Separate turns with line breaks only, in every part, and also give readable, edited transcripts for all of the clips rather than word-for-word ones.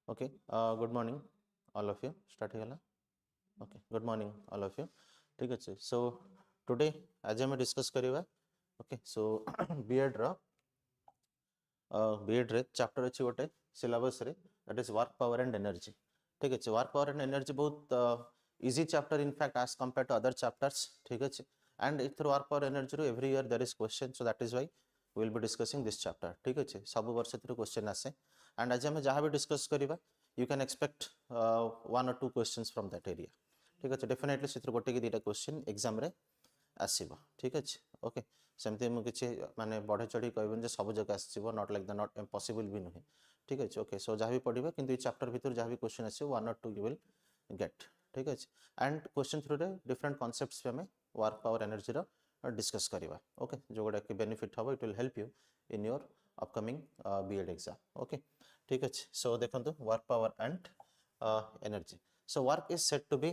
Okay, good morning, all of you. Start here. Okay, good morning, all of you. ठीक अच्छे. So today आज हम discuss करिवा. Okay, so B.Ed रा B.Ed रे chapter अच्छी गोटे सिलेबस रे that is work power and energy. ठीक अच्छे. Work power and energy बहुत easy chapter in fact as compared to other chapters. ठीक अच्छे. And through work power energy row every year there is question, so that is why we will be discussing this chapter. ठीक अच्छे. सब वर्ष through question आसे. And आज हम जहाँ भी discuss करिवा you can expect one or two questions from that area. ठीक अच्छे. Definitely से थ्रू गोटे की दीटा क्वेश्चन एग्जाम रे आसीबो. ठीक अच्छे. ओके सेमती मु किछि माने बढ़े चढ़ी कहबन जे सब जगह आसीबो, not like the not impossible भी नहे. ठीक अच्छे. ओके सो जहाँ भी पढ़िबा किंतु ई चैप्टर भीतर जहाँ भी क्वेश्चन आसीबो वन और टू यू विल गेट. ठीक अच्छे. एंड क्वेश्चन थ्रू रे डिफरेंट कांसेप्ट्स पे हमें वर्क पावर एनर्जी रो डिस्कस करिवा. ओके जो गोडा के बेनिफिट हबो it will help you in your upcoming B.Ed exam. Okay ठीक अच्छे. सो देखंतु work power and energy. So work is said to be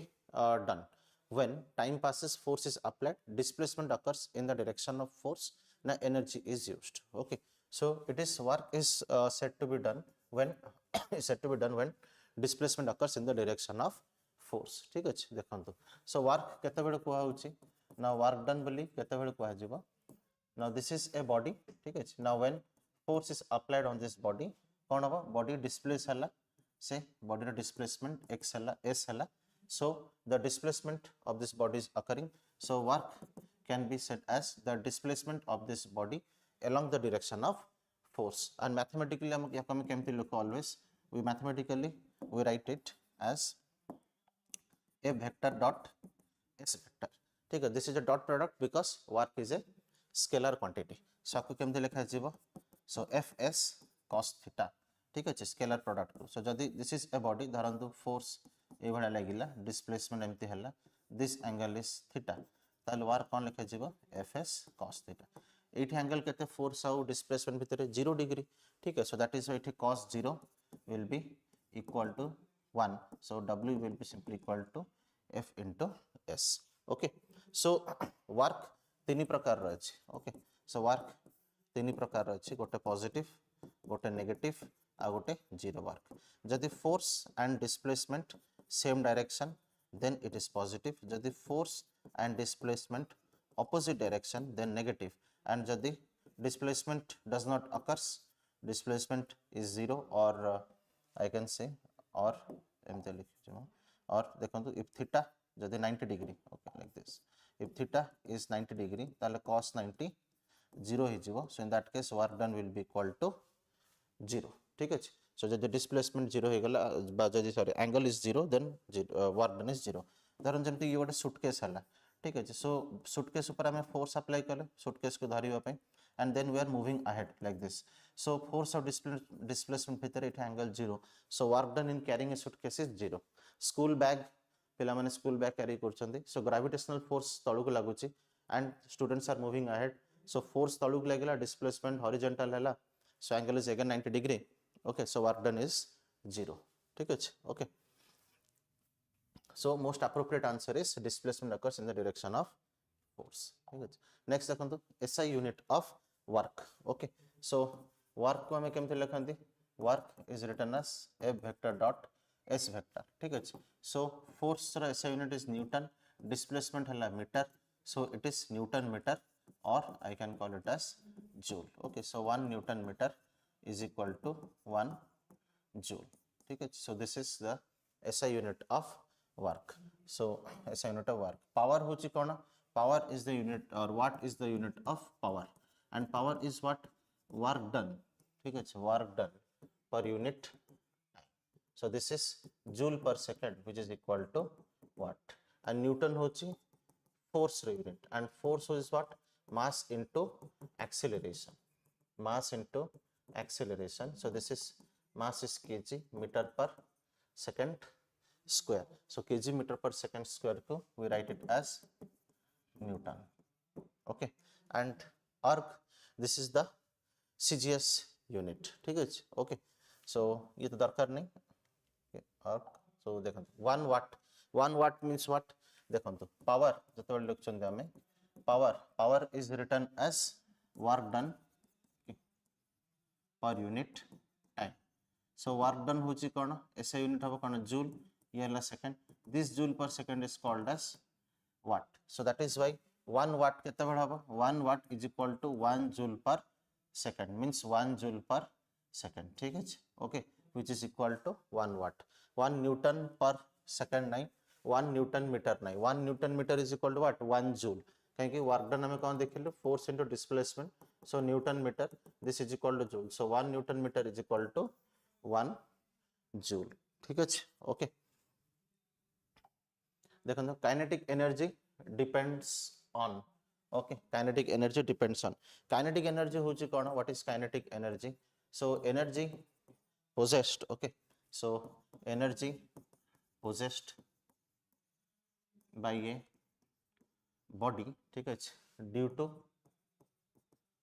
done when time passes, force is applied, displacement occurs in the direction of force, now energy is used. Okay, so it is work is said to be done when is said to be done when displacement occurs in the direction of force. ठीक अच्छे. देखंतु so work केते बेले कुआ होची now work done बोली केते बेले कुआ जीवा. Now this is a body. ठीक अच्छे. Now when force is applied on this body कौन हबो body displace हला से body रो displacement x हला s हला. So the displacement of this body is occurring. So work can be said as the displacement of this body along the direction of force. And mathematically हम केमती लोक always we mathematically we write it as a vector dot s vector. ठीक है. This is a dot product because work is a scalar quantity. So आपको केमती लिखा जीवो. So fs cos theta. ठीक अच्छे. स्केलर प्रोडक्ट को. सो जदि दिस इज ए बॉडी धरंतु फोर्स ए भडा लागिला डिस्प्लेसमेंट एमती हला दिस एंगल इज थीटा ताल वर्क कोन लिखा जीवो fs cos थीटा. एठी एंगल केते फोर्स आउ डिस्प्लेसमेंट भितरे 0 डिग्री. ठीक है. सो दैट इज व्हाई एठी cos 0 will be equal to 1. So w will be simply equal to f into s. Okay so work तीन प्रकार रो अछि. ओके सो वर्क तीन प्रकार रो अछि. गोटे पॉजिटिव गोटे नेगेटिव आ गोटे जीरो वर्क. जदि force and displacement same direction then it is positive. जदि force and displacement opposite direction then negative. And जदि displacement does not occurs, displacement is zero or I can say or एमते लिखि और देखंतु if theta जदि 90 degree okay like this if theta is 90 degree ताले cos 90 0 ही जीवो. So in that case work done will be equal to 0. ठीक अच्छे. सो जदि displacement 0 हो गला बा जदि sorry angle is 0 then work done is 0. धरन जमती ये गोटे सुटकेस हला. ठीक अच्छे. सो सुटकेस ऊपर हमें फोर्स अप्लाई कले सुटकेस को धरिबा पे and then we are moving ahead like this. So force of displacement भीतर एटा angle 0. So work done in carrying a suitcase is 0. School bag पिला माने स्कूल बैग कैरी करछंती. सो ग्रेविटेशनल फोर्स तळु को लागुची and students are moving ahead. So force तळु को लागला डिस्प्लेसमेंट हॉरिजॉन्टल हला. So angle is again 90 degree. Okay, so work done is 0. ठीक अच्छे. Okay, so most appropriate answer is displacement occurs in the direction of force. ठीक अच्छे. Next देखंतु SI unit of work. Okay, so work को हमें केमते लिखंती. Work is written as F vector dot S vector. ठीक अच्छे. So force रा SI unit is Newton, displacement हला meter, so it is Newton meter or I can call it as joule. Okay, so 1 Newton meter is equal to 1 joule. ठीक है. So this is the SI unit of work. So SI unit of work. Power होची कोना. Power is the unit or what is the unit of power and power is what work done. ठीक है. Work done per unit time. So this is joule per second which is equal to watt and Newton होची force unit and force is what mass into acceleration. Mass into acceleration. So this is mass is kg meter per second square. So kg meter per second square ko we write it as Newton. Okay, and arc this is the CGS unit. ठीक है. Okay, so ये तो दरकार नहीं. Okay, arc. So देखंतु 1 watt. 1 watt means what? देखंतु power जते बेले लिखछन हमें power is written as work done per unit time. So work done होची कौन SI unit हम कौन joule ये वाला second. This joule per second is called as watt. So that is why 1 watt कितना बड़ा होगा 1 watt is equal to 1 joule per second means 1 joule per second. ठीक है okay, which is equal to 1 watt. 1 newton per second नहीं 1 newton meter नहीं 1 newton meter is equal to what 1 joule. कहीं work done हमें कौन देखिलु force into displacement. So newton metre this is equal to joule. So 1 newton metre is equal to 1 joule. ठीक अछि okay. देखो kinetic energy depends on okay kinetic energy depends on kinetic energy होची कोन what is kinetic energy. So energy possessed okay. So energy possessed by a body ठीक है due to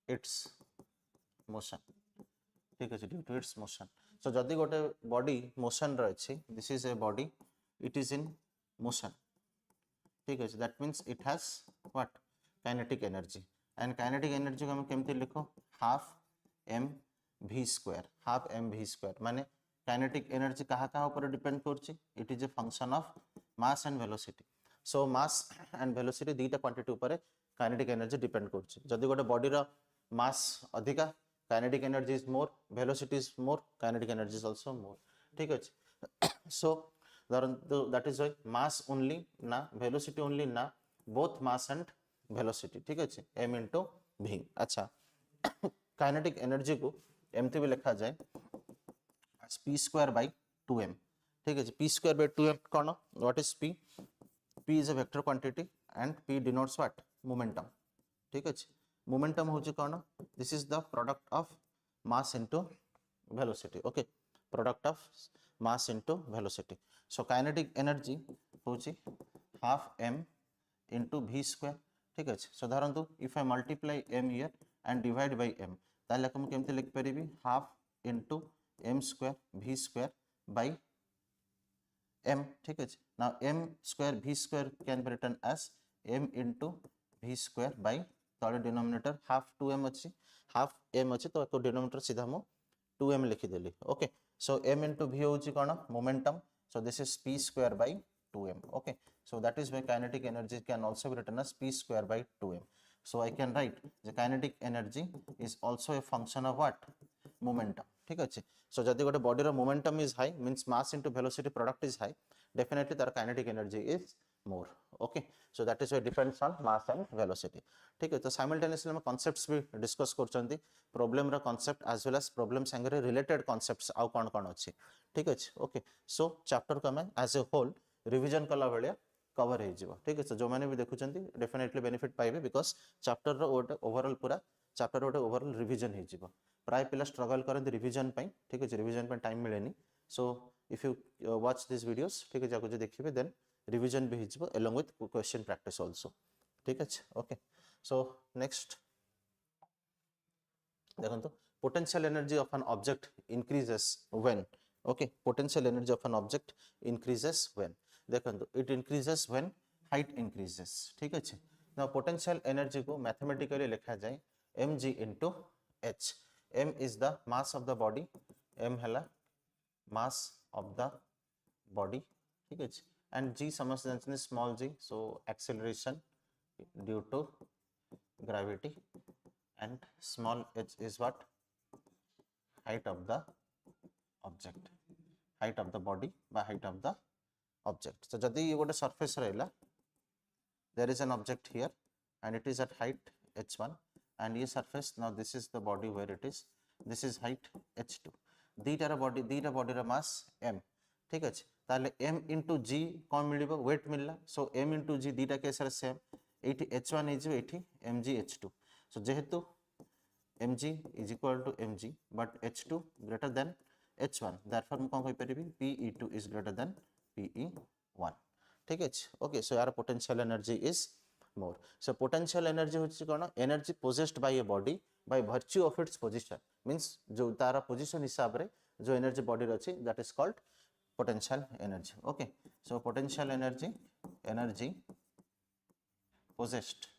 its motion. ठीक है due to its motion. So जदि गोटे body motion रे अछि this is a body it is in motion. ठीक है that means it has what kinetic energy. And kinetic energy को हम केमती लिखो half m v square. Half m v square माने काइनेटिक एनर्जी कहाँ कहाँ ऊपर डिपेंड करछि. It is a function of mass and velocity. So mass and velocity दीटा क्वांटिटी ऊपर काइनेटिक एनर्जी डिपेंड करछि. जदि गोटे बॉडी रो मास अधिका kinetic energy is more velocity is more kinetic energy is also more. ठीक है so that is why mass only ना velocity only ना बोथ मास एंड वेलोसिटी. ठीक है m into v. अच्छा काइनेटिक एनर्जी को एमती भी लिखा जाए p square by 2m. ठीक है p square by 2m कौन what is p. p is a vector quantity and p denotes what momentum. ठीक है momentum होची कौन this is the product of mass into velocity. okay product of mass into velocity. so kinetic energy होची half m into v square. ठीक है so धरंतु if I multiply m here and divide by m ताले हम केमते लिख परिबी half into m square v square by m. ठीक है now m square v square can be written as m into v square by तले denominator half 2m अछि half m अछि तो को डिनोमिनेटर सीधा मो 2m लिखि देली. Okay so m into v होची कोन momentum. so this is p square by 2m. okay so that is why kinetic energy can also be written as p square by 2m. so I can write the kinetic energy is also a function of what momentum. ठीक अछि so जदि गोटे body रो momentum is high means mass into velocity product is high definitely तार kinetic energy is more. Okay so that is why depends on mass and velocity. ठीक है तो simultaneously हम कांसेप्ट्स भी डिस्कस करचंती प्रॉब्लम रा concept as well as problem संगे related concepts आउ कोन कोन अछि. ठीक अछि ओके सो चैप्टर को हम एज ए होल रिवीजन कला बेले कवर हे जिवो. ठीक है जो माने भी देखुचंती डेफिनेटली बेनिफिट पाइबे बिकॉज़ चैप्टर रो ओवरऑल पूरा चैप्टर रो ओवरऑल रिवीजन हे जिवो. प्राय पिला स्ट्रगल करन रिवीजन पई. ठीक है रिवीजन पे टाइम मिलेनी. So if you watch these videos ठीक है जाको जे देखिबे देन रिवीजन भी हिजबो along with question practice also. ठीक है ओके सो नेक्स्ट देखंतु potential energy of an object increases when. okay potential energy of an object increases when. देखंतु it increases when height increases. ठीक है now potential energy को mathematically लिखा जाए mg into h. m is the mass of the body. m हला mass of the body. ठीक है and g समझ जानते small g. so acceleration due to gravity and small h is what height of the object. height of the body by height of the object. so जदि ये गोटे surface रहला there is an object here and it is at height h1 and ये surface now this is the body where it is this is height h2. दीटार body रा मास m. ठीक है ताले m into g कौन मिलिबो wait मिलला. सो m into g दीटा case रे सेम एठी h1 इज एठी mg h2. सो जेहेतु mg is equal to mg but h2 greater than h1 therefore हम कोन कहि परिबी pe2 is greater than pe1. ठीक है ओके सो यार potential energy is more. So potential energy होची कोन energy possessed by a body by virtue of its position means जो तारा position हिसाब रे जो एनर्जी बॉडी रे अछि that is called potential energy. okay so potential energy possessed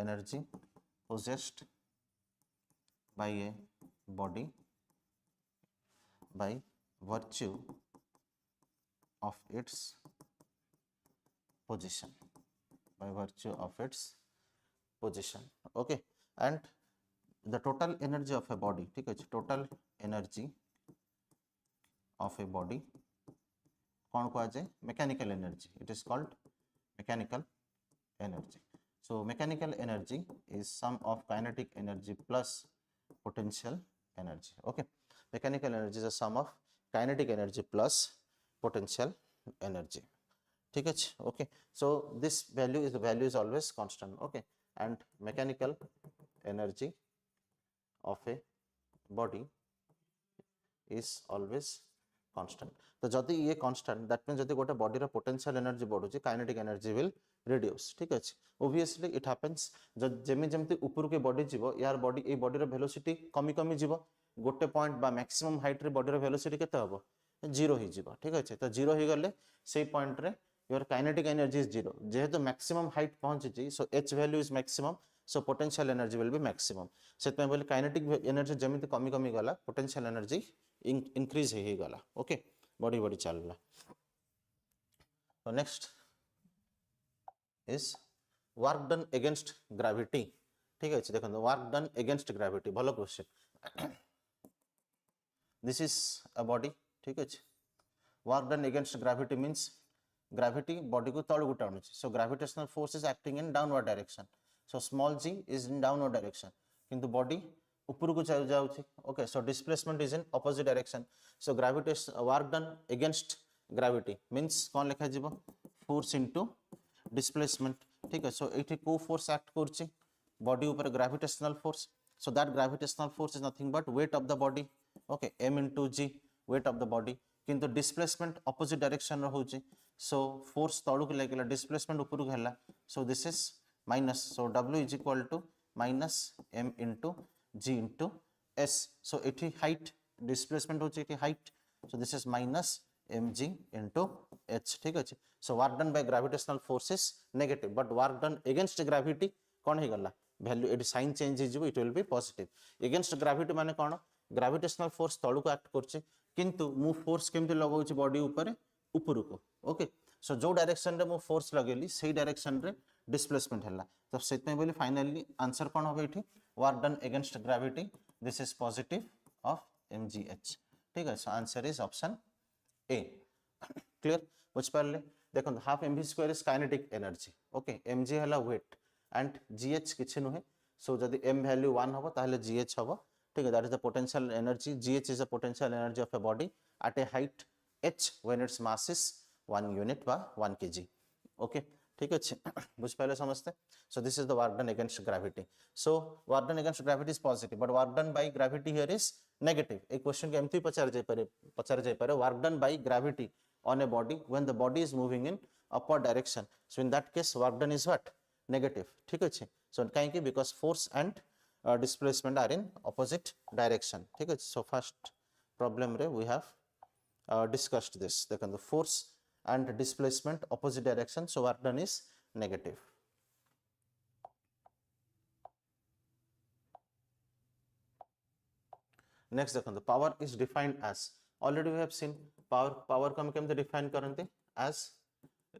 energy possessed by a body by virtue of its position, by virtue of its position. Okay, and the total energy of a body, ठीक है, total energy of a body कौन को जाए, mechanical energy, it is called mechanical energy. So mechanical energy is sum of kinetic energy plus potential energy. Okay, mechanical energy is a sum of kinetic energy plus potential energy. ठीक है, okay, so this value is always constant. Okay, and mechanical energy of a body is always constant. तो जदि ये constant, that means जदि गोटे body रो potential energy बढ़ुची, kinetic energy will reduce. ठीक अछि, obviously it happens जेमी जेमती ऊपर के बॉडी जीवो, यार बॉडी ए बॉडी रो वेलोसिटी कमी कमी जीवो, गोटे पॉइंट बा मैक्सिमम हाइट रे बॉडी रो वेलोसिटी केते हबो, जीरो ही जीवो. ठीक अछि, तो जीरो ही गले सेही पॉइंट रे your kinetic energy is zero. जेहेतु maximum height पहुंची, so h value is maximum, so potential energy will be maximum. सेतमे बोले kinetic energy जेमिति कमी कमी गला, potential energy increase ही गला. Okay, बॉडी बॉडी चलला. So next is work done against gravity. ठीक अछि, देखो work done against gravity, भलो question. This is a body. ठीक अछि, work done against gravity means gravity body को तल को टाणुची, so gravitational force is acting in downward direction, so small g is in downward direction, किंतु body ऊपर को चल जाउची. Okay, so displacement is in opposite direction, so gravitation work done against gravity means कौन लिखा जीवो, force into displacement. ठीक है, so एठी को force act करची body ऊपर, gravitational force, so that gravitational force is nothing but weight of the body. Okay, m into g, weight of the body, किंतु displacement opposite direction रो होची, so force तळु को लागला, displacement ऊपर को हला, so this is minus, so w is equal to minus m into g into s, so एठी height displacement होची, एठी height, so this is minus mg into h. ठीक अछि, so work done by gravitational force is negative, but work done against gravity कोन हे गला, value एठी sign change हे जिवो, it will be positive. Against gravity माने कोन, gravitational force तळु को act करছে, किंतु मु फोर्स केमति लगाउछि बॉडी ऊपर ऊपर को. ओके, सो जो डायरेक्शन रे मु फोर्स लगेली सेही डायरेक्शन रे डिस्प्लेसमेंट हला, तो सेतमे बोली फाइनली आंसर कोन होबे एठी, work done against gravity, this is positive of mgh. ठीक है, so answer is option A. Clear बुझ पारले, देखो half mv square is kinetic energy. Okay, mg हला वेट एंड gh किछि नहे, सो जदि m वैल्यू 1 होबो ताहले gh होबो. ठीक है, that is the potential energy, gh is the potential energy of a body at A height h when its mass is 1 unit बा 1 kg. ओके, ठीक अछि, बुझ पाले समझते. सो this is the work done against gravity. So work done against gravity is positive, but work done by gravity here is negative. A question के एमती पचार जाय पारे work done by gravity on a body when the body is moving in upward direction, so in that case work done is what, negative. ठीक अछि, सो काहे कि because force and displacement are in opposite direction. ठीक है, so first problem रे we have discussed this. देखो the force and displacement opposite direction, so work done is negative. Next देखो the power is defined as, already we have seen power को हम केमते define करते, as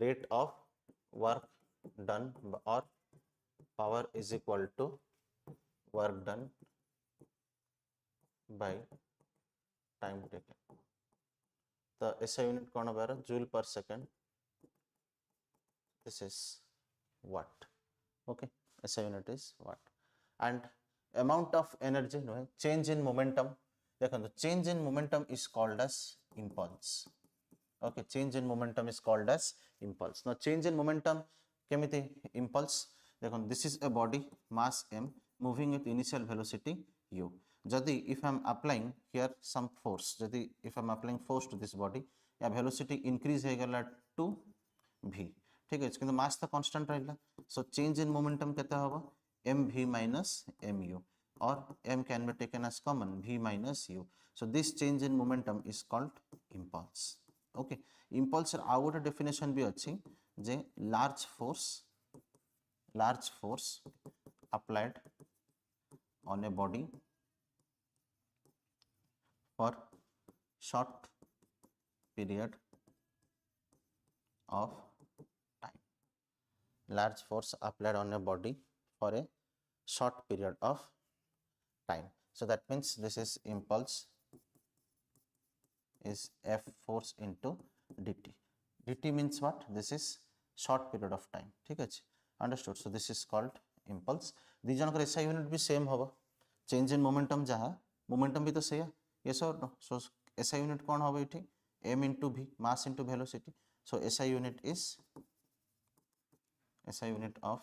rate of work done, or power is equal to work done by time taken. तो ऐसा unit कौन है, joule पर second, this is watt. Okay, ऐसा unit is watt. And amount of energy no है, change in momentum. देखो तो change in momentum is called as impulse. Okay, change in momentum is called as impulse. Now change in momentum केमिति impulse, देखो this is a body mass m moving with initial velocity u. Jadi if I am applying here some force, jadi if I am applying force to this body, या velocity increase हे गला to v. ठीक है, किंतु mass तो constant रहला, so change in momentum केते होबो, mv minus mu, or m can be taken as common, v minus u. So this change in momentum is called impulse. Okay, impulse आउ गोटे definition भी अछि, जे large force applied on a body for short period of time. Large force applied on a body for a short period of time. So that means this is impulse is F force into dt. dt means what? This is short period of time. ठीक है, understood? So this is called impulse. The Jankar SI unit भी same होगा. Change in momentum जहाँ momentum भी तो सही है. Yes or no? So SI unit कौन होगा इठी? M into V, mass into velocity. So SI unit is SI unit of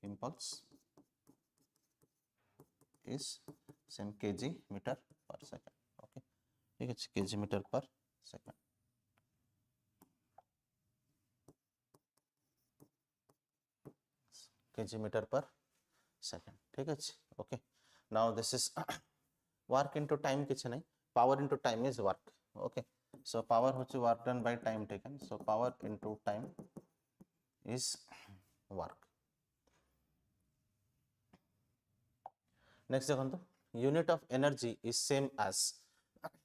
impulse is same kg meter per second. Okay, ठीक है, kg meter per second. kg meter per second. ठीक है, okay. Now this is work into time किसी नहीं, power into time is work. Okay, so power होची work done by time taken. So power into time is work. Next देखो, unit of energy is same as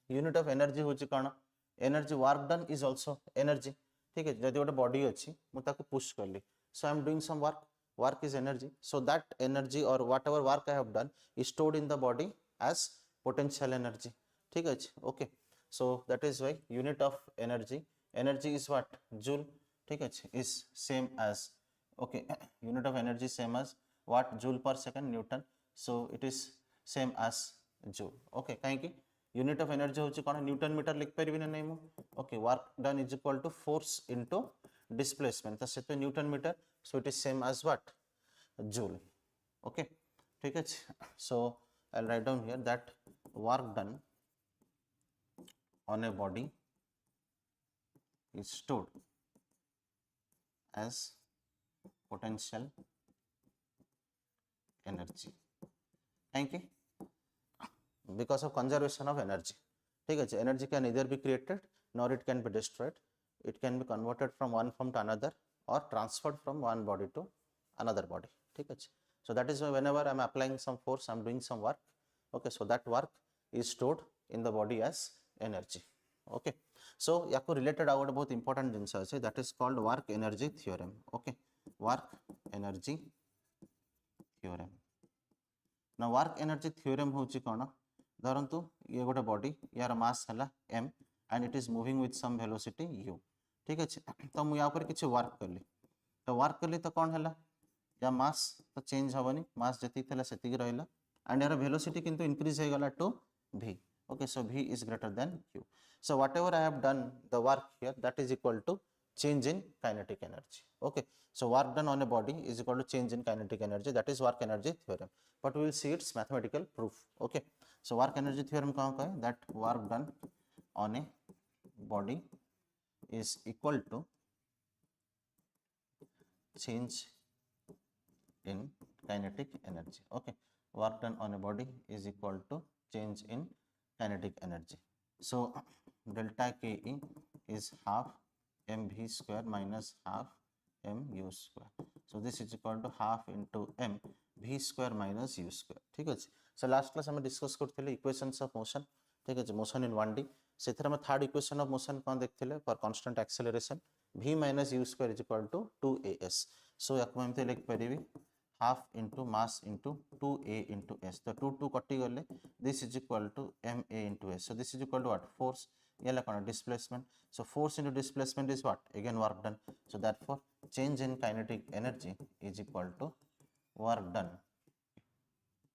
unit of energy होची कौन? Energy work done is also energy. ठीक है, जदि गोटे body अच्छी मु ताको पुश करली, so I am doing some work. Work is energy. So that energy or whatever work I have done is stored in the body as potential energy. ठीक है, okay. So that is why unit of energy is what? Joule. ठीक है, is same as, okay, unit of energy same as what? Joule per second Newton. So it is same as joule. Okay, कहीं की unit of energy होची कौन? Newton meter लिख परिबी ना नहीं मु? Okay, work done is equal to force into displacement. तो सेतो Newton meter. So it is same as what? Joule. Okay, ठीक है. So I'll write down here that work done on a body is stored as potential energy. Thank you. Because of conservation of energy. ठीक है, energy can neither be created nor it can be destroyed. It can be converted from one form to another or transferred from one body to another body. ठीक है, so that is why whenever I am applying some force, I am doing some work. Okay, so that work is stored in the body as energy. Okay, so याको related out बहुत important जिनसा है, that is called work energy theorem. Okay, work energy theorem. Now work energy theorem होची कौन? धरंतु ये गोटे body, यार मास हला m and it is moving with some velocity u. ठीक है, तो मु या ऊपर किसी वर्क करली, तो वर्क करली तो कौन हला? या मास तो चेंज हबनी, मास जति थला सेति की रहला एंड यार वेलोसिटी किंतु इंक्रीज हे गला to v. Okay, so v is greater than u. So whatever I have done the work here, that is equal to change in kinetic energy. Okay, so work done on a body is equal to change in kinetic energy. That is work energy theorem, but we will see its mathematical proof. Okay, so work energy theorem कहाँ का है? That work done on a body is equal to change in kinetic energy. Okay, work done on a body is equal to change in kinetic energy. So delta Ke is half mv square minus half mu square. So this is equal to half into m v square minus u square. ठीक है, so last class हम discuss करते equations of motion. ठीक है, motion in 1D से हम third equation of motion कौन देखते for constant acceleration v minus u square is equal to 2as. So याको एमते लिख परिबी half into mass into 2a into s. तो 2 2 कटि गले, this is equal to ma into s. So this is equal to what? Force. ये कौन? Displacement. So force into displacement is what? Again work done. So therefore change in kinetic energy is equal to work done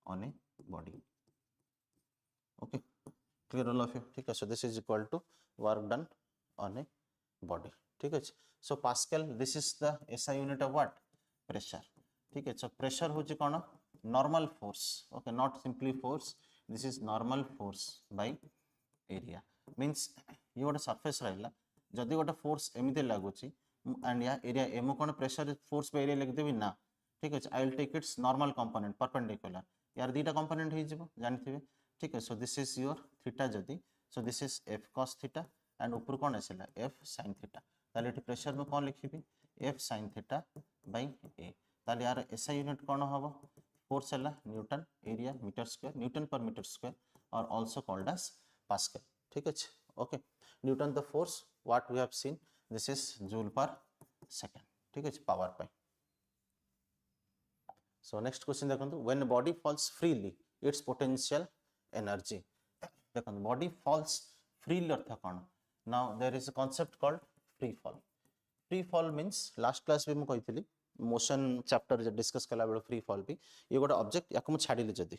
on a body. Okay, clear all of you? ठीक है, so this is equal to work done on a body. ठीक है, so Pascal, this is the SI unit of what? Pressure. ठीक है, so pressure होची कौन? Normal force. Okay, not simply force, this is normal force by area. Means ये गोटे surface रहला, जदि गोटे force एमिते लागुची and या area m कौन pressure force by area लिख देबी ना. ठीक है, I will take its normal component perpendicular. यार दीटा कंपोनेंट हो जिवो जानथिबे. ठीक है, so this is your theta जदी, so this is f cos theta and ऊपर कोन आसेला f sin थीटा. ताले एटी प्रेशर में कोन लिखिबी? f sin theta by a. ताले यार SI यूनिट कोन हबो? force है Newton, area meter square, Newton per meter square, or also called as Pascal. ठीक है, okay. Newton the force, what we have seen, this is joule per second. ठीक है, power by. So next question देखो, when a body falls freely, its potential energy. देखो, body falls freely अर्थ कौन? Now there is a concept called free fall. Free fall means last class भी मैं कही motion chapter जो discuss कला बेलो free fall भी ये गोटे ऑब्जेक्ट या छाड़िले जदि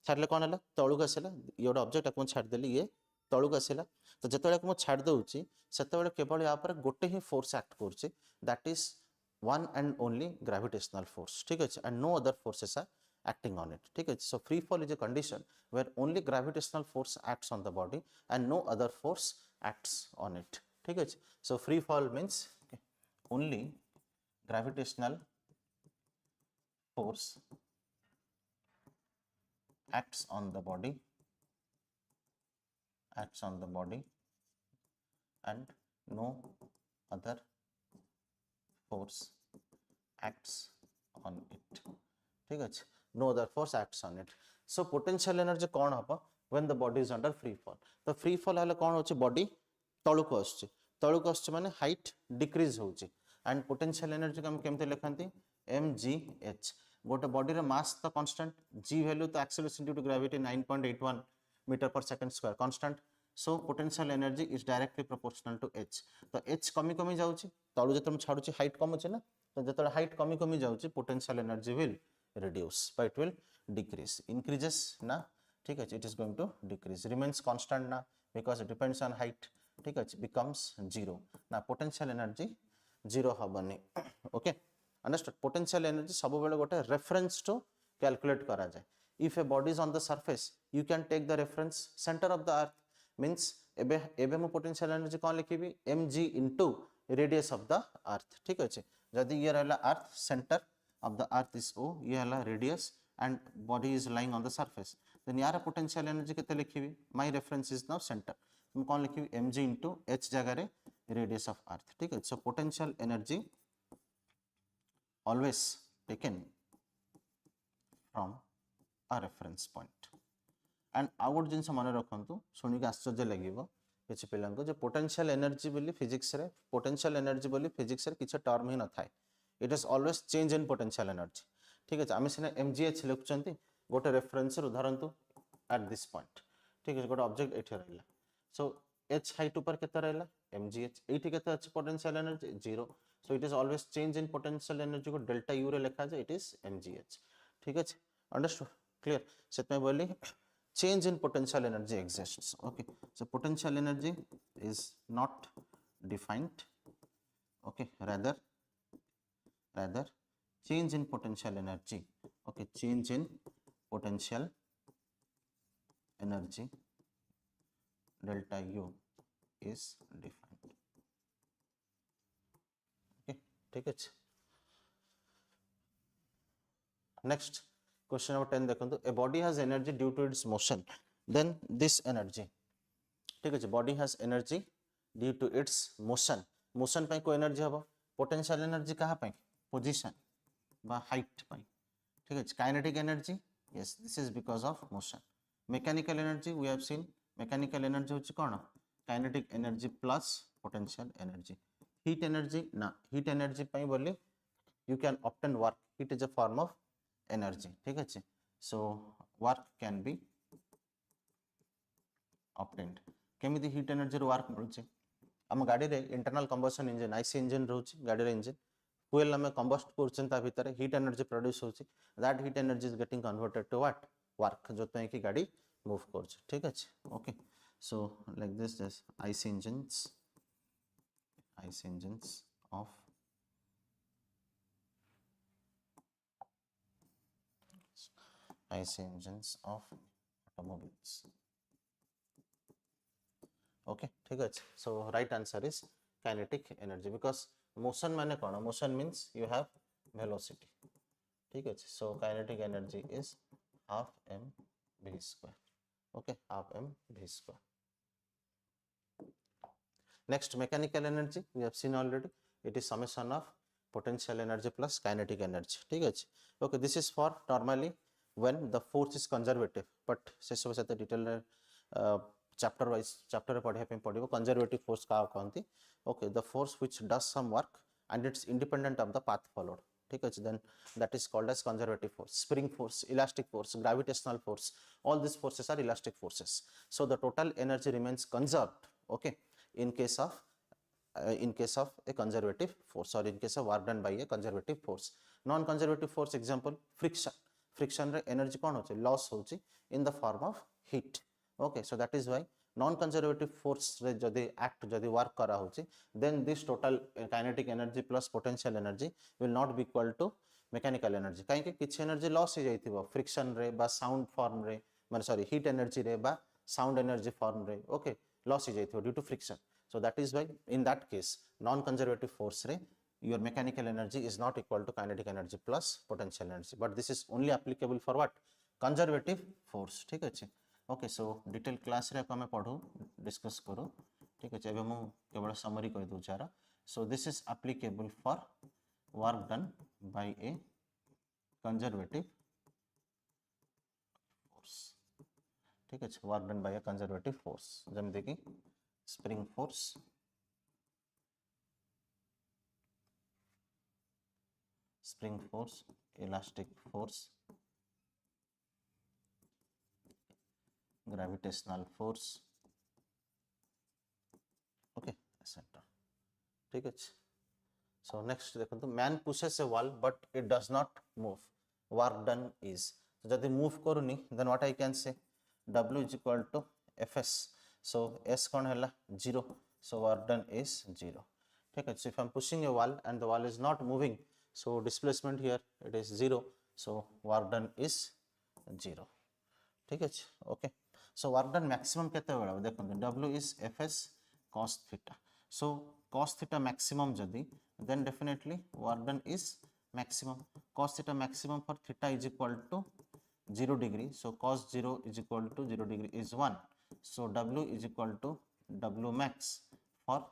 छाड़िले कौन है तलू आसला ये गोटे ऑब्जेक्ट या छाड़देली ये तलू आसला तो जिते मुझे छाड़ दूसरी से केवल या गोटे ही फोर्स एक्ट कर that is one and only gravitational force. ठीक अच्छे, and no other forces are acting on it. ठीक है, so free fall is a condition where only gravitational force acts on the body and no other force acts on it. ठीक है, so free fall means only gravitational force acts on the body and no other force acts on it. ठीक है, no other force acts on it. So potential energy कौन होगा when the body is under free fall? तो free fall हेले कौन होची body तळुको आसुची माने height decrease होची and potential energy को हम केमते लिखंती mgh. गोटे बॉडी रे मास तो कांस्टेंट, g वैल्यू तो acceleration due to gravity 9.81 metre per second square constant. So potential energy is directly proportional to h. तो h कमी कमी जाउची तळु जतम छाडुची हाइट कमुची ना, तो जतले हाइट कमी कमी जाउची potential energy will reduce but it will decrease. Increases na, ठीक है, it is going to decrease. Remains constant na because it depends on height. ठीक है, becomes zero ना, potential energy zero हबनी. Okay, understood? Potential energy सब बेले गोटे reference to calculate करा जाए. If a body is on the surface, you can take the reference center of the earth. Means एबे मु potential energy कौन लिखी mg into radius of the earth. ठीक है, जदि ये रहला earth center of the earth is O, ये हला radius and body is lying on the surface. Then यार potential energy कितने लिखी? My reference is now center. तुम कौन लिखी? mg into h जगह रे radius of earth. ठीक है, so potential energy always taken from a reference point. And आउट जिन मन रखु शुणी आश्चर्य लगे किसी पिला जो पोटेंशियल एनर्जी बोली फिजिक्स रे, पोटेंशियल एनर्जी बोली फिजिक्स रे किसी टर्म ही न थाए. It is always change in potential energy. ठीक है, आम सीना mgh लिखुंट गोटे रेफरेन्स धरतु एट दिस पॉइंट. ठीक है, गोटे ऑब्जेक्ट ये रहा. सो h हाइट ऊपर के रहा mgh, ये के potential energy zero. So it is always change in potential energy को डेल्टा यू रे लिखा जाए, इट इज mgh. ठीक है, अंडरस्टूड, क्लियर? से बोली change in potential energy exists. Okay, so potential energy is not defined. Okay, rather change in potential energy. Okay, change in potential energy delta u is defined. Okay, ठीक है. Next question number 10 देखो, a body has energy due to its motion, then this energy. ठीक है, body has energy due to its motion पे कोई energy हबो. Potential energy कहाँ पे? पोजीशन बा हाइट पे. ठीक है, kinetic energy, yes, this is because of motion. Mechanical energy we have seen, mechanical energy होची कोन? Kinetic energy plus potential energy. Heat energy ना, हीट एनर्जी पे बोली you can obtain work. Heat is a form of energy. ठीक है, so work can be obtained. केमिति heat energy रो work मिलुचे? आम गाड़ी रे internal combustion engine IC engine रोची, गाड़ी रे इंजन फ्यूएल आम कंबस्ट करछन, ता भीतर हीट एनर्जी प्रोड्यूस होची. That heat energy is getting converted to what? Work, जो पे कि गाड़ी मूव करछ. ठीक है, okay. So like this IC engines of IC engines of automobiles. Okay, ठीक है. So right answer is kinetic energy because motion माने कौन? Motion means you have velocity. ठीक है, so kinetic energy is half mv square. Okay, half mv square. Next, mechanical energy we have seen already. It is summation of potential energy plus kinetic energy. ठीक है, okay, this is for normally when the force is conservative, but se सब से detail chapter wise chapter पढ़िया पे पढ़िबो conservative force का कहंती. Okay, the force which does some work and it's independent of the path followed. ठीक है, then that is called as conservative force. Spring force, elastic force, gravitational force, all these forces are elastic forces. So the total energy remains conserved, okay, in case of a conservative force, or in case of work done by a conservative force. Non conservative force example, friction. Friction रे energy कौन होची, loss होची in the form of heat. Okay, so that is why non conservative force रे जदि act जदि work करा होची, then this total kinetic energy plus potential energy will not be equal to mechanical energy. कहीं के किछ energy loss ही जाइथिबो friction रे बा sound form रे, माने sorry heat energy रे बा sound energy form रे, okay, loss he जाइथिबो due to friction. So that is why in that case non conservative force रे your mechanical energy is not equal to kinetic energy plus potential energy, but this is only applicable for what, conservative force. ठीक अछि. Okay, so detail class रे हम पढू discuss करू. ठीक अछि. एबे मु केवल समरी कहि दउ चारा. So this is applicable for work done by a conservative force. ठीक अछि. work done by a conservative force जेम देखि spring force, spring force, elastic force, gravitational force, okay, etc. ठीक है. So next देखो तो man pushes a wall but it does not move, work done is. So जदि move करूनी then what I can say, W is equal to Fs. So S कौन है 0, so work done is 0. ठीक है. So if I am pushing a wall and the wall is not moving, so displacement here it is 0, so work done is 0. ठीक है. Okay, so work done maximum केते बेला देखो W is Fs cos theta. So cos theta maximum जदि, then definitely work done is maximum. Cos theta maximum for theta is equal to 0 degree, so cos 0 is equal to 0 degree is 1, so W is equal to W max for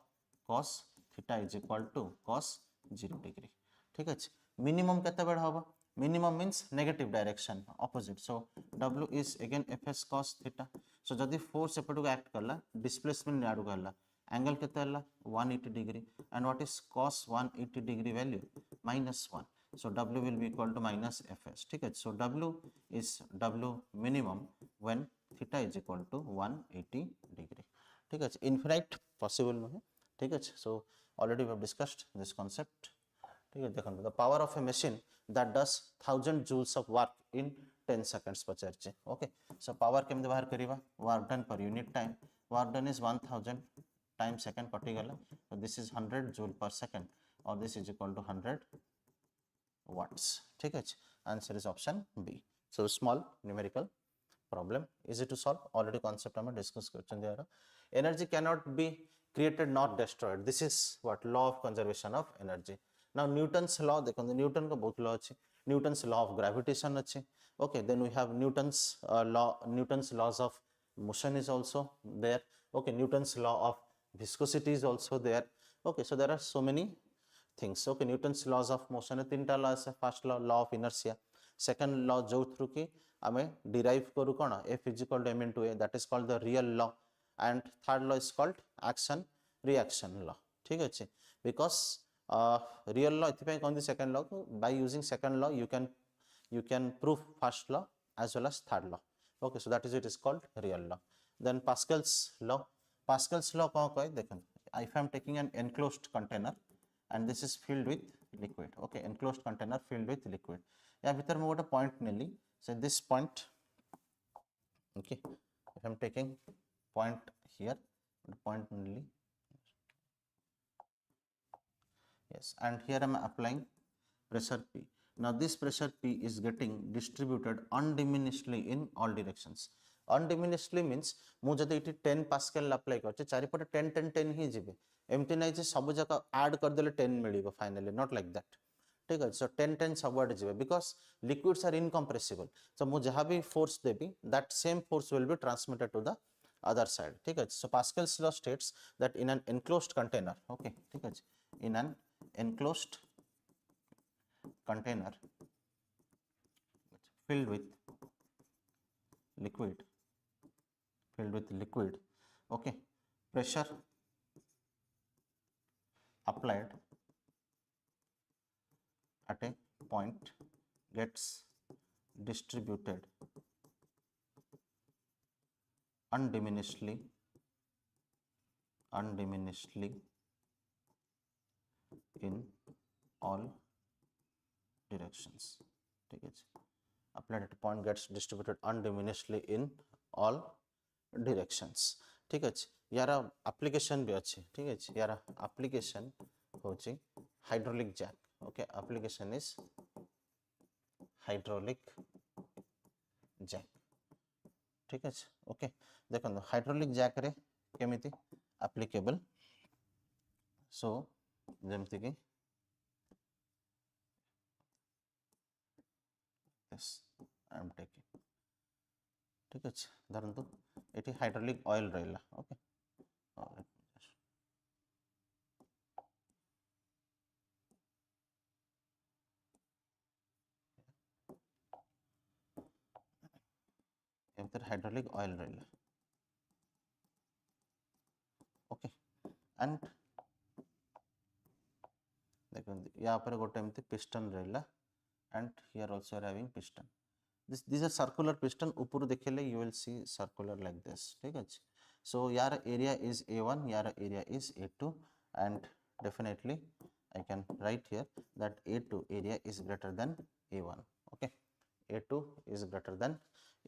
cos theta is equal to cos 0 degree. ठीक है. minimum केते बेला होबा, minimum means negative direction, opposite, so W is again Fs cos theta. So जदि force एपटू act करला, displacement आडू करला, angle केते हला 180 degree, and what is cos 180 degree value, -1, so W will be equal to minus Fs. ठीक है. So W is W minimum when theta is equal to 180 degree. ठीक है. infinite possible नहीं. ठीक है. So already we have discussed this concept. ठीक है. देखो the power of a machine that does 1000 joules of work in 10 seconds पचारचे. Okay, so power केमते बाहर करिवा, work done per unit time, work done is 1000 time second कटि गला, so this is 100 joule per second, or this is equal to 100 watts. ठीक है. Answer is option B. So small numerical problem, easy to solve, already concept हम discuss करचन Diyara. Energy cannot be created nor destroyed, this is what, law of conservation of energy. Now Newton's law देखो, Newton का बहुत law अच्छे, Newton's law of gravitation अच्छे. Okay, then we have Newton's Newton's laws of motion is also there. Okay, Newton's law of viscosity is also there. Okay, so there are so many things. Okay, Newton's laws of motion है तीन टा law है. First law, law of inertia. Second law जो through की हमें derive करू कौन, F is equal to m into a, that is called the real law. And third law is called action reaction law. ठीक है. Because real law इतने कौन दी second law, by using second law you can prove first law as well as third law. Okay, so that is it is called real law. Then Pascal's law. Pascal's law कौन कहे देखें, if I am taking an enclosed container and this is filled with liquid. Okay, enclosed container filled with liquid. या भीतर में गोटे point Nelly, say this point. Okay, if I am taking point here, point nearly, yes, and here I am applying pressure P. Now this pressure P is getting distributed undiminished in all directions. Undiminished means मु जदि इटी 10 pascal apply करछे, चारिपटे 10 10 10 ही जिवे, एमती नै जे सब जका add कर देले 10 मिलिबो फाइनली, नॉट लाइक दैट. ठीक है. सो 10 10 सबआड जिवे, because liquids are incompressible. So मु जहां भी फोर्स देबी, that same force will be transmitted to the other side. ठीक है. So Pascal's law states that in an enclosed container, okay, ठीक है, in an enclosed container filled with liquid, okay, pressure applied at a point gets distributed undiminishedly in all directions. ठीक है, applied at a point gets distributed undiminishedly in all directions. ठीक है, यार application भी अच्छे. ठीक है, यार application होची hydraulic jack. Okay, application is hydraulic jack. ठीक है, ओके देखो हाइड्रोलिक जैक रे केमिति applicable. सो जेमति कि yes I am taking. ठीक है, धरंतु एटी हाइड्रोलिक ऑयल रहला. ओके एमतर हाइड्रोलिक ऑयल रहला. ओके एंड देखो या पर गोटे एमती पिस्टन रहला and here also are having piston. These are circular piston. ऊपर देखेले you will see circular like this. ठीक है, so यार area is A1, यार area is A2, and definitely I can write here that A2 area is greater than A1. Okay, A2 is greater than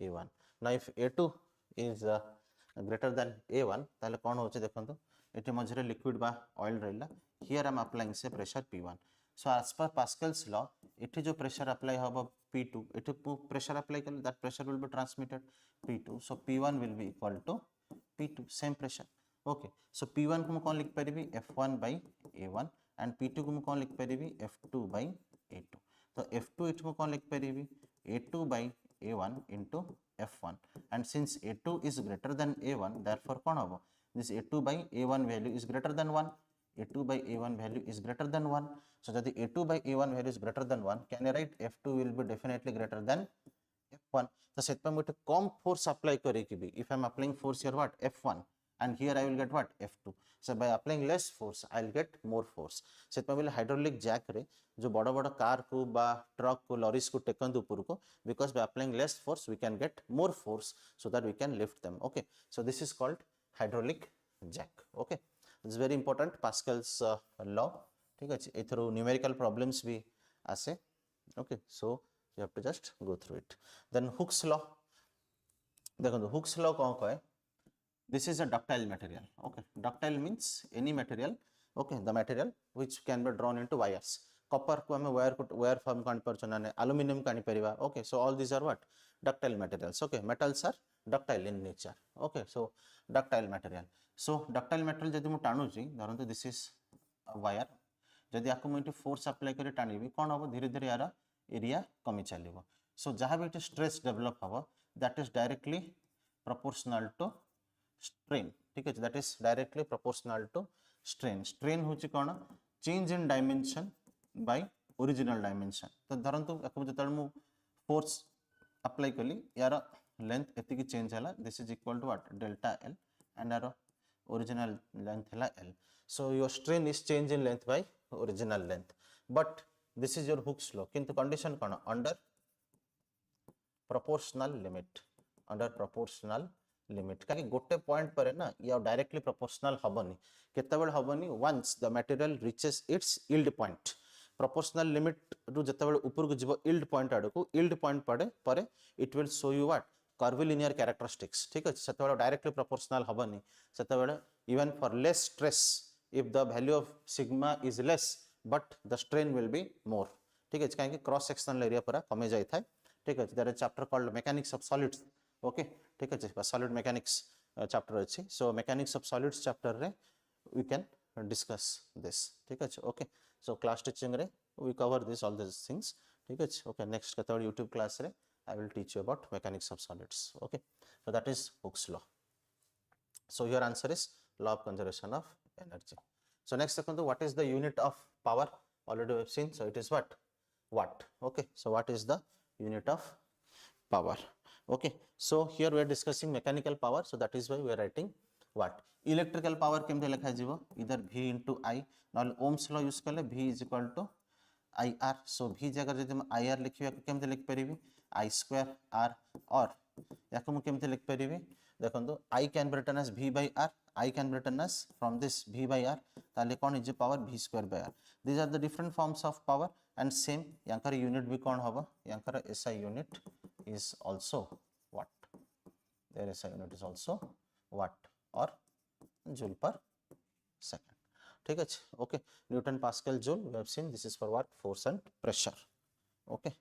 A1. Now if A2 is greater than A1 ताले कौन होचे देखंतु एटे मझरे liquid बा oil रहला. Here I am applying say pressure P1. So as per Pascal's law, इठी जो pressure apply होगा P2, इठी pressure apply करें that pressure will be transmitted P2. So P1 will be equal to P2, same pressure. Okay. So P1 को मैं कौन लिख पारिबी F1 by A1 and P2 को मैं कौन लिख पारिबी F2 by A2. तो F2 इठी मैं कौन लिख पारिबी A2 by A1 into F1, and since A2 is greater than A1, therefore कौन होगा this A2 by A1 value is greater than 1. A2 by A1 value is greater than 1. So that the A2 by A1 value is greater than 1, can I write F2 will be definitely greater than F1. So set by मुझे कम force apply करेगी भी. If I am applying force here what F1 and here I will get what F2. So by applying less force I will get more force. set by hydraulic jack रे जो बड़ा बड़ा car को बा truck को lorries को taken दो ऊपर को, because by applying less force we can get more force so that we can lift them. Okay, so this is called hydraulic jack. Okay, this is very important, Pascal's law. ठीक है, एथरो numerical problems भी आसे. Okay, so you have to just go through it. Then Hooke's law देखो, Hooke's law कौन कहे this is a ductile material. Okay, ductile means any material. Okay, the material which can be drawn into wires. Copper को हमें wire form कानी परछ ना aluminium कानी परिबा. Okay, so all these are what ductile materials. Okay, metals are ductile in nature. Okay, so ductile material. So ductile material जदि मु टाणुची धरंतु this is a wire, जदि आपको मुझे फोर्स अप्लाई कर टाणी कौन हम धीरे धीरे यार एरिया कमी चलो. सो जहाँ भी स्ट्रेस डेवलप हम that is directly proportional to strain. ठीक है, that is directly proportional to strain. Strain हूँ कौन change in dimension by original dimension. तो धरतु जो मु फोर्स अप्लाई कली यार लेंथ एति चेंज है, this is equal to what delta L and यार ओरिजिनल लेंथ है L. So your strain is change in length by original length, but this is your Hooke's law. किंतु condition कौन under proportional limit, under proportional limit. कहीं गोटे point पर है ना या directly proportional हबनी, कितना बड़ हबनी once the material reaches its yield point. Proportional limit रु जितना बड़ ऊपर को जीवो yield point आड़े को yield point पड़े it will show you what curvilinear characteristics. ठीक है, सेते बड़ directly proportional हबनी, सेते बड़ even for less stress if the value of sigma is less but the strain will be more. ठीक है, कहीं क्रॉस सेक्शनल एरिया पूरा कमे जाई था. ठीक है, there is chapter called mechanics of solids. Okay, ठीक है, सॉलिड मैकेनिक्स चैप्टर अच्छी. So mechanics of solids chapter रे वी कैन डिस्कस दिस. ठीक है, ओके, सो क्लास टीचिंग रे we cover this all this things. ठीक है, ओके, नेक्स्ट कतड़ यूट्यूब क्लास रे I will teach you about mechanics of solids. Okay, so that is Hooke's law. So your answer is law of conservation of energy. So next what is the unit of power? Already we have seen. So it is what? Watt. Okay. So what is the unit of power? Okay, so here we are discussing mechanical power, so that is why we are writing what electrical power केमते लिखा जीवो either V into I knoll ohms law use कले V is equal to IR, so V जगह जदि हम IR लिखिबा केमते लिख परिबी I square R, और याको मु केमते लिख परिबी देखंतु I can be written as V by R, I can be written as from this V by R, ताले cone is power V square by R. These are the different forms of power and same यांकर unit भी कोन होबो यांकर SI unit is also what, their SI unit is also watt or joule per second. ठीक है, okay, Newton, Pascal, joule we have seen. This is for what, force and pressure. Okay,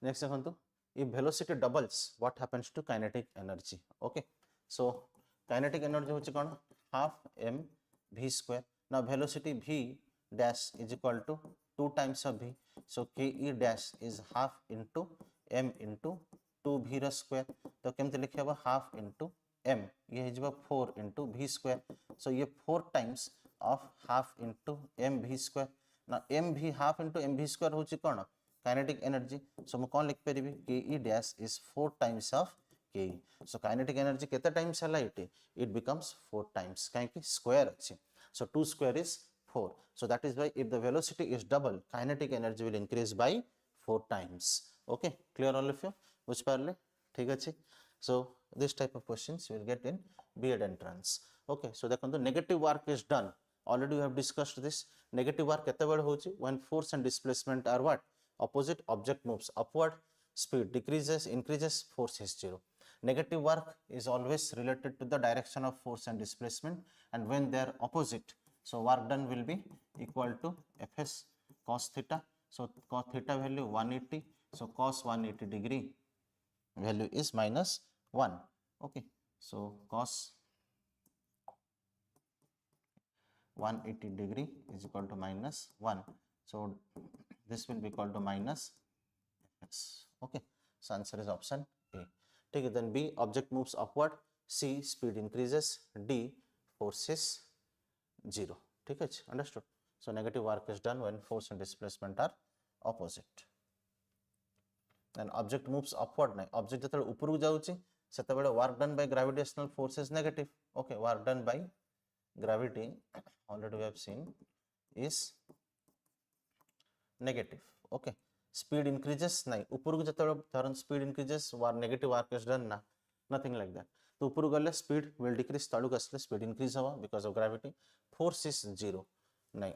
next देखो, if velocity doubles what happens to kinetic energy. Okay, so kinetic energy होची कोन half m v square. Now velocity v dash is equal to 2 times of v, so ke dash is half into m into 2 v रा square. तो केमते लिखिबा half into m, ये हिजबा 4 into v square, so ये 4 times of half into m v square. Now m v half into m v square होची कोन kinetic energy, so मु कोन लिख परिबी ke dash is 4 times of ke. So kinetic energy केते times हला इटे, it becomes 4 times काहे कि square अछि, so 2 square is 4, so that is why if the velocity is double kinetic energy will increase by 4 times. Okay, clear all of you, बुझ पारले, ठीक अछि. So this type of questions you will get in B.Ed entrance. Okay, so देखंतु negative work is done, already we have discussed this. Negative work केते बेर होची when force and displacement are what, opposite, object moves upward, speed decreases, increases, force is 0. Negative work is always related to the direction of force and displacement, and when they are opposite, so work done will be equal to Fs cos theta. So cos theta value 180, so cos 180 degree value is minus 1. Okay, so cos 180 degree is equal to minus 1, so this will be equal to minus Fs. Okay, so answer is option A. ठीक है, then B, object moves upward, C, speed increases, D, force is 0. ठीक है, understood. So negative work is done when force and displacement are opposite. And object moves upward नहीं, object जतले ऊपर को जाउची सेतबेले work done by gravitational force is negative. Okay, work done by gravity already we have seen is negative. Okay, speed increases नहीं, ऊपर को जतले धरन speed increases war negative work is done ना, nothing like that. तो ऊपर गले speed will decrease, तळु गसले speed increase होगा because of gravity. Force is 0 नहीं,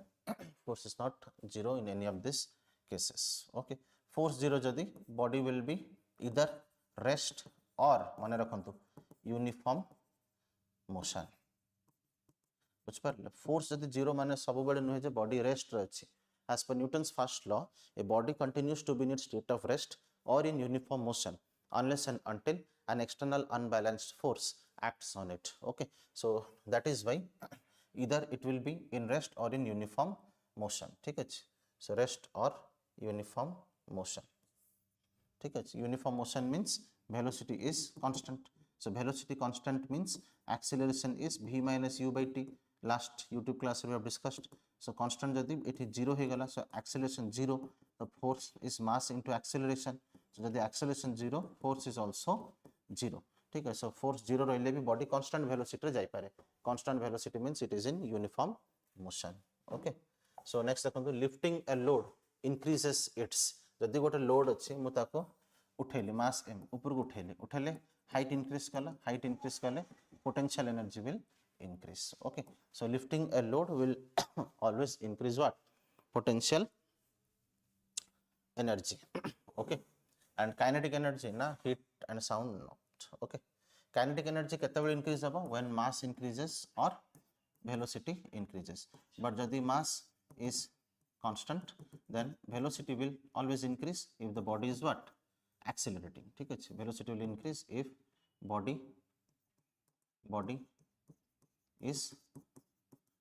force is not 0 in any of these cases. Okay, force 0 जदि body will be either rest or माने रखंतु uniform motion. बुझ Parle, force जदि 0 माने सब बेले नुहे जे body rest रे अछि. As per Newton's first law, a body continues to be in its state of rest or in uniform motion unless and until an external unbalanced force acts on it. Okay, so that is why either it will be in rest or in uniform motion. ठीक है, so rest or uniform motion. ठीक है, uniform motion means velocity is constant. So velocity constant means acceleration is v minus u by t. Last YouTube class we have discussed. So constant जदि it is 0 हो गला, so acceleration 0, the force is mass into acceleration. So जदि acceleration 0, force is also 0. ठीक है, so force 0 रहले भी body constant velocity रे जाई पारे. Constant velocity means it is in uniform motion. Okay, so next देखंतु lifting a load increases its, जदि गोटे load अछि मु ताको उठेली mass m ऊपर को उठेले height increase कले potential energy will increase. Okay, so lifting a load will always increase what, potential energy. Okay, and kinetic energy na, heat and sound not. Okay, kinetic energy केतेबेले increase हबो when mass increases or velocity increases, but जदि mass is constant then velocity will always increase if the body is what, accelerating. ठीक है, velocity will increase if body is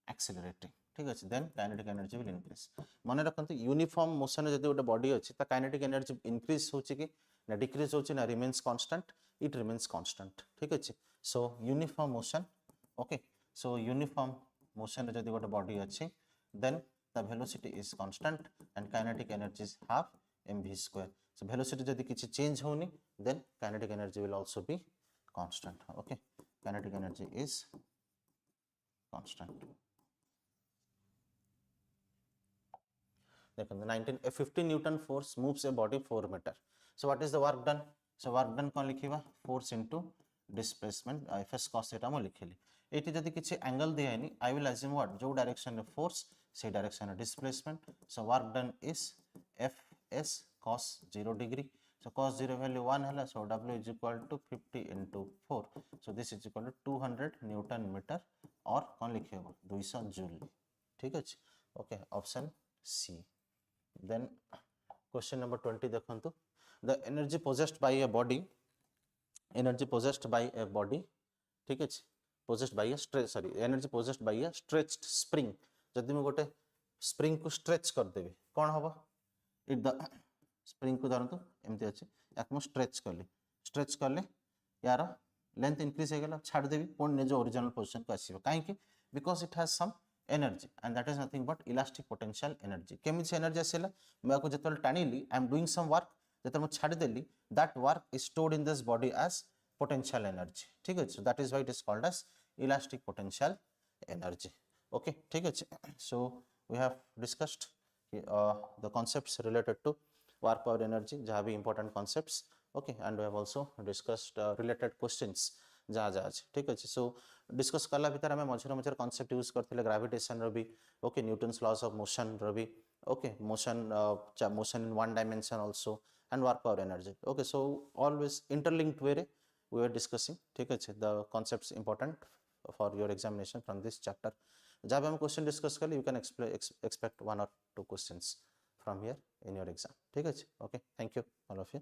accelerating. ठीक है, then kinetic energy will increase. मन रखंतु uniform motion जदि गोटे body अछि त kinetic energy increase होछि कि ना डिक्रीज होछि ना remains constant, it remains constant. ठीक अछि, so uniform motion. Okay, so uniform motion जदि गोटे बॉडी अछि then the velocity is constant and kinetic energy is half mv square. So velocity जदि किसी change होनी, then kinetic energy will also be constant. Okay, kinetic energy is constant. A 50 Newton force moves a body 4 meter. So what is the work done? So work done कौन लिखिबा? Force into displacement Fs cos theta मैं लिखेली. Eighty जदि किसी angle दिया है I will assume what? जो direction of force, से direction of displacement. So work done is Fs cos 0 degree. So cos 0 value 1 है, so W is equal to 50 into 4. So this is equal to 200 Newton meter और कौन लिखेगा? 200 joule. ठीक है? Okay, option C. Then question number 20 देखंतु. The energy possessed by a body, ठीक अछि, possessed by a energy possessed by a stretched spring. जदि मैं गोटे स्प्रिंग को स्ट्रेच कर देबे कोन हबो? इफ द स्प्रिंग को धरंतु एमती अछि, याक मु स्ट्रेच करले यार लेंथ इंक्रीज हे गेला, छाड़ देबी कोन ने जो ओरिजिनल पोजीशन को आसीबो. काहे कि because it has some energy and that is nothing but elastic potential energy. केमिति एनर्जी आसेला? मैं को जतल टाणीली, I am doing some work, जतल मैं छाड़ देली, that work is stored in this body as potential energy. ठीक है, so that is why it is called as elastic potential energy. Okay, ठीक है. So we have discussed the concepts related to work power energy, जहाँ भी important concepts. Okay, and we have also discussed related questions जहाँ जहाँ अच्छे. ठीक अच्छे. सो discuss कला भितर आम मझे मझे कनसेप्ट यूज करते ग्राविटेशन री. Okay, Newton's laws of motion री. Okay, motion in one dimension also and work power energy. Okay, so always interlinked way we are discussing. ठीक अच्छे, the concepts important for your examination from this chapter. जहाँ भी हम question discuss करें, you can expect 1 or 2 questions from here in your exam. ठीक अच्छे. Okay, thank you all of you.